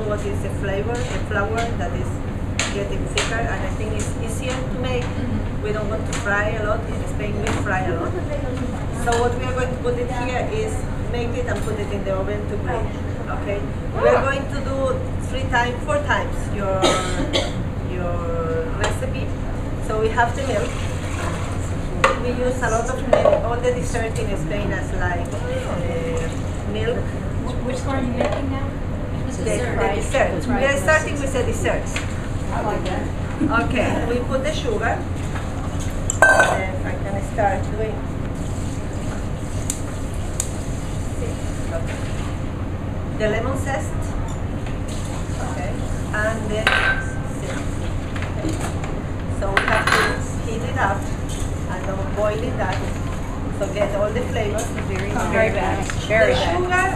what is the flavor, the flour that is getting thicker, and I think it's easier to make. We don't want to fry a lot. In Spain, we fry a lot. So what we are going to put it here is make it and put it in the oven to grill. Okay. We are going to do 4 times your recipe. So we have the milk. We use a lot of milk. All the dessert in Spain is like milk. Which one are you making now? The desserts. We are starting with the desserts. I like that. Okay, we put the sugar. And I can start doing. The lemon zest. Okay, and then okay. So we have to heat it up and then boil it up. So get all the flavors. Very bad. The sugar,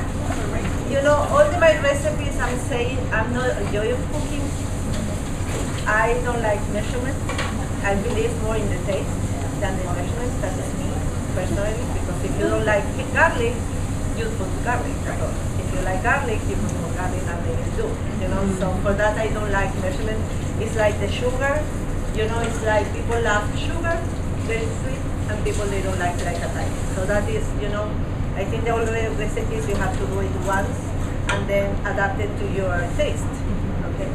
you know, all my recipes I'm saying, I'm not a joy of cooking. I don't like measurements. I believe more in the taste than the measurements. That is me, personally, because if you don't like garlic, you put garlic. If you like garlic, you put more garlic than they do. You know, so for that I don't like measurements. It's like the sugar, you know, it's like people love sugar, very sweet, and people they don't like a type. So that is, you know, I think the all recipes you have to do it once and then adapt it to your taste. Okay.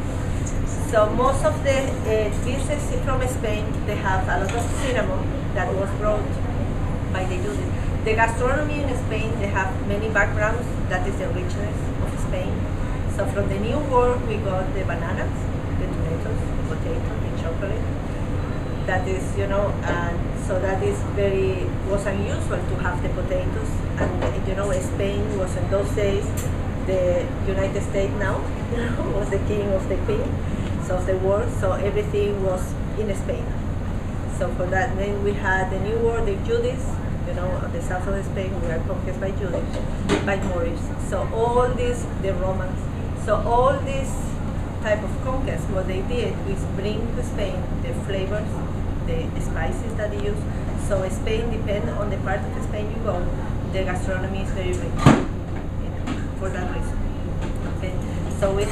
So most of the dishes from Spain, they have a lot of cinnamon that was brought by the Jews. The gastronomy in Spain, they have many backgrounds. That is the richness of Spain. So from the New World, we got the bananas, the tomatoes, the potato, the chocolate. That is, you know, and so that is was unusual to have the potatoes. And, you know, Spain was in those days the United States now, you know, was the king of the queen of the world. So everything was in Spain. So for that, then we had the New World, the Jews. You know, on the south of Spain, we are conquered by Jews, by Moors. So all this, the Romans. So all this type of conquest, what they did was bring to Spain the flavors, the spices that they use. So Spain, depending on the part of Spain you go, the gastronomy is very rich, you know, for that reason. Okay. So we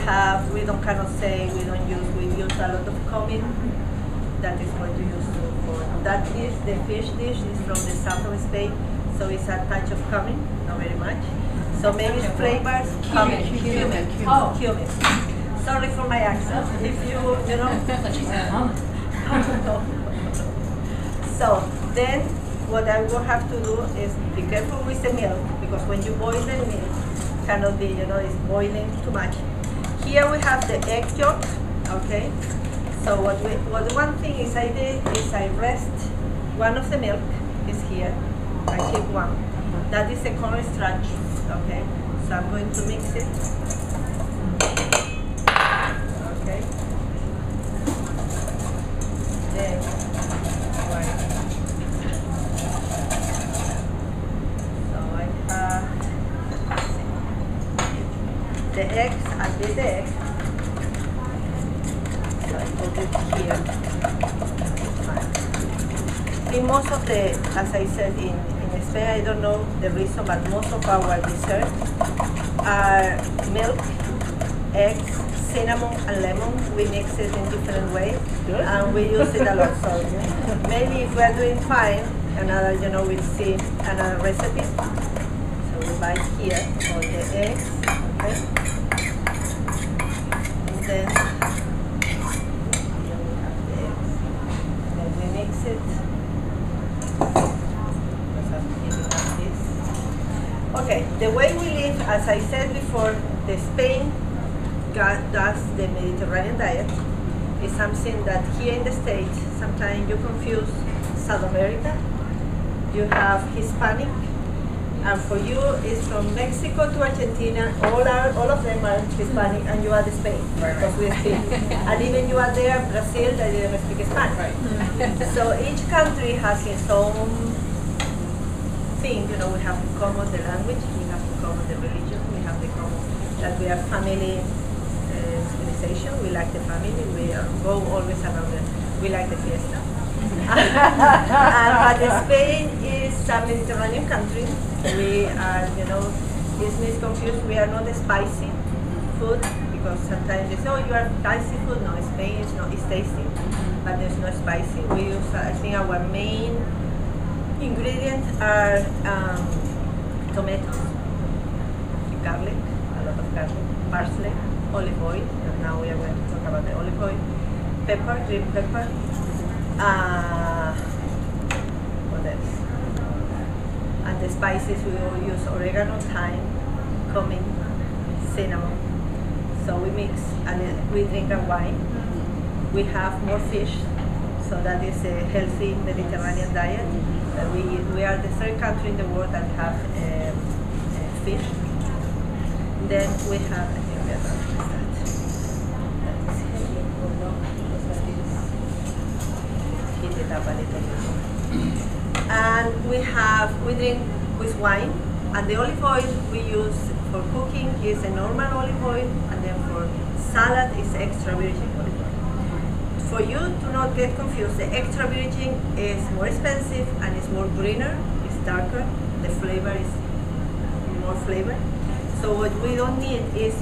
don't cannot say we use a lot of cumin. That is what you use for that dish. The fish dish is from the south of Spain, so it's a touch of cumin, not very much. So maybe flavors, cumin. Oh, cumin. Sorry for my accent. If you know. So then, what I will have to do is be careful with the milk, because when you boil the milk, cannot be, you know, it's boiling too much. Here we have the egg yolk. Okay. So what one thing is I did is I rest one of the milk is here. I keep one. That is a cornstarch. Okay. So I'm going to mix it. Okay. Then so I have the eggs. I did the eggs. Put it here. In most of the, as I said, in Spain, I don't know the reason, but most of our desserts are milk, eggs, cinnamon, and lemon. We mix it in different ways, and we use it a lot. So maybe if we are doing fine, another, you know, we'll see another recipe. So we buy here all the eggs, okay, and then. Okay, the way we live, as I said before, the Spain does the Mediterranean diet. Is something that here in the States, sometimes you confuse South America. You have Hispanic, and for you it's from Mexico to Argentina. All of them are Hispanic, and you are the Spain, because we speak. And even you are there, Brazil, that didn't speak Spanish. Right. So each country has its own thing. You know, we have to common the language, we have to common the religion, we have the common that we are family civilization. We like the family. We go always around the. We like the fiesta. But Spain is a Mediterranean country. We are, you know, it's misconfused. We are not a spicy food because sometimes they say, oh, you are spicy food. No, Spain is not, it's tasty, but there's no spicy. We use, I think our main ingredients are tomatoes, garlic, a lot of garlic, parsley, olive oil, and now we are going to talk about the olive oil, pepper, green pepper, what else? And the spices, we will use oregano, thyme, cumin, cinnamon. So we mix and we drink a wine. We have more fish, so that is a healthy Mediterranean diet. We are the third country in the world that have fish. Then we have, I think we are done with that. That is heavy, or no, because that is, heat it up a little bit. And we drink with wine, and the olive oil we use for cooking is a normal olive oil, and then for salad is extra virgin olive oil. For you to not get confused, the extra virgin is more expensive and it's more greener, it's darker, the flavor is more flavor. So what we don't need is,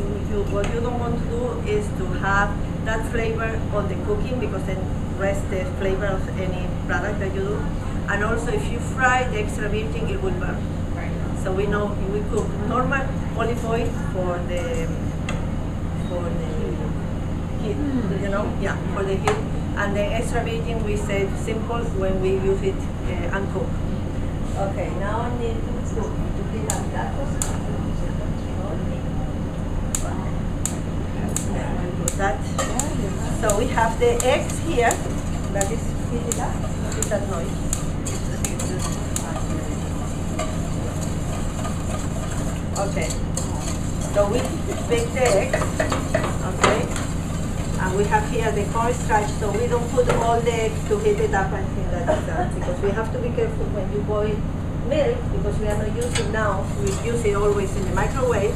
what you don't want to do is to have that flavor on the cooking, because then rest the flavor of any product that you do. And also if you fry the extra virgin, it will burn. So we know we cook normal olive oil for the heat, you know, yeah, for the heat. And the extra virgin we say simple when we use it uncooked. Okay, now I need to clean up that. That. So we have the eggs here. That is fill it up. What is that noise? Okay. So we bake the eggs. Okay. And we have here the cornstarch. So we don't put all the eggs to heat it up and things like that, because we have to be careful when you boil milk, because we are not using now. We use it always in the microwave,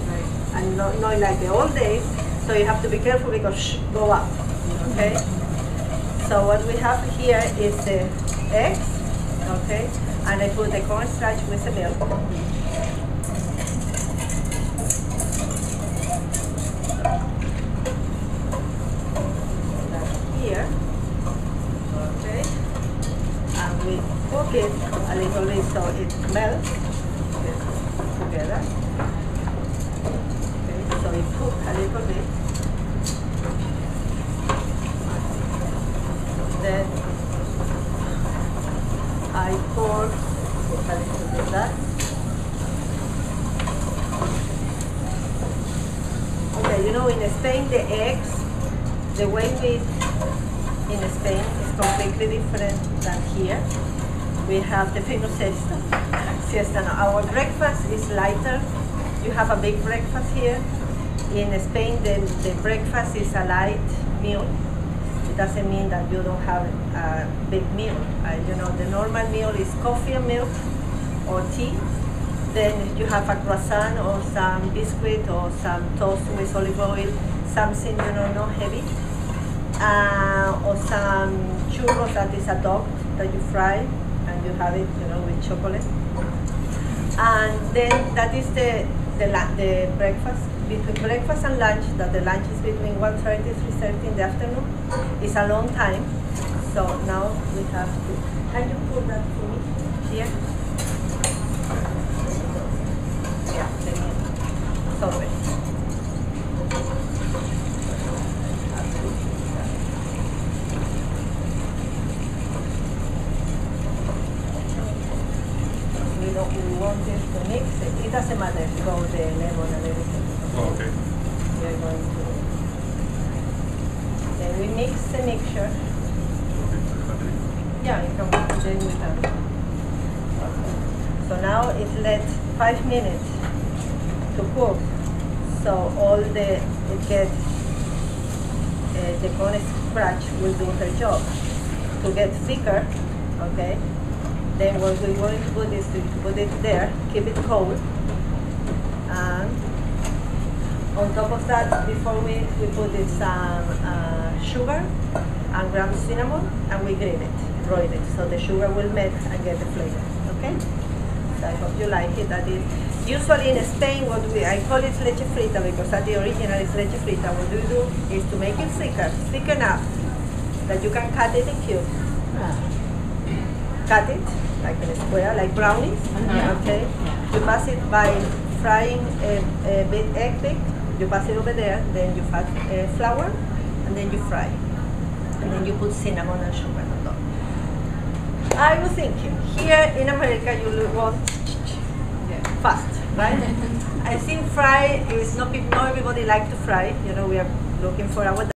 and not like the old days. So you have to be careful because go up, okay? So what we have here is the eggs, okay? And I put the cornstarch with the milk. Here, okay? And we cook it a little bit so it melts together. Okay, so we cook a little bit. Then I pour a little bit of that. Okay, you know, in Spain the eggs, the way we in Spain is completely different than here. We have the famous siesta. Now, our breakfast is lighter. You have a big breakfast here. In Spain, the breakfast is a light meal. It doesn't mean that you don't have a big meal. You know, the normal meal is coffee and milk or tea. Then you have a croissant or some biscuit or some toast with olive oil, something, you know, not heavy. Or some churros, that is a dog that you fry and you have it, you know, with chocolate. And then that is the breakfast. Between breakfast and lunch, that the lunch is between 1:30 to 3:30 in the afternoon, is a long time. So now we have to, can you put that for me here? Yeah, sorry. We want this to mix it. It doesn't matter if you go the lemon and everything. Oh, okay. We are going to. Then we mix the mixture. Yeah, you can then we can. Okay. So now it's let 5 minutes to cook. So all it gets the corn starch will do her job to get thicker. Okay. Then what we're going to put is to put it there, keep it cold. And on top of that, before we put in some sugar and ground cinnamon, and we grate it, broil it, so the sugar will melt and get the flavor, okay? So I hope you like it. That is, Usually in Spain, I call it leche frita because at the original is leche frita. What we do is to make it thick enough that you can cut it in cubes. Cut it like in a square, like brownies. Okay. You pass it by frying a big egg big. You pass it over there. Then you add flour, and then you fry, and then you put cinnamon and sugar on top. I was thinking, here in America you want fast, right? I think fry is not everybody like to fry. You know, we are looking for our